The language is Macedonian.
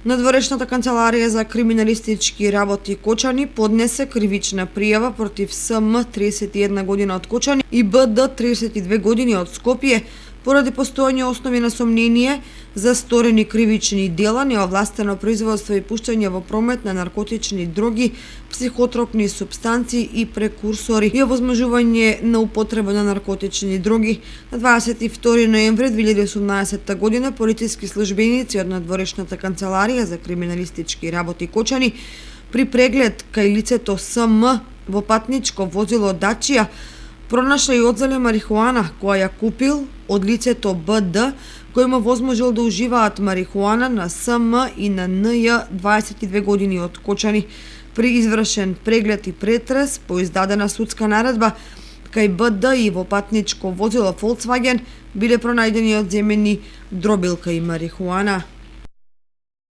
Надворешната канцеларија за криминалистички работи Кочани поднесе кривична пријава против СМ 31 година од Кочани и БД 32 години од Скопје поради постоење основи на сомнение за сторени кривични дела, неовластено производство и пуштање во промет на наркотични дроги, психотропни супстанции и прекурсори и овозможување на употреба на наркотични дроги. На 22 ноември 2018 година полициски службеници од надворешната канцеларија за криминалистички работи Кочани при преглед кај лицето СМ во патничко возило Дачија пронашла и одзеле марихуана која ја купил од лицето БД, кој му возможил да уживаат марихуана на СМ и на НЈ 22 години од Кочани. При извршен преглед и претрес по издадена судска наредба кај БД и во патничко возило Volkswagen биле пронајдени одземени дробилка и марихуана.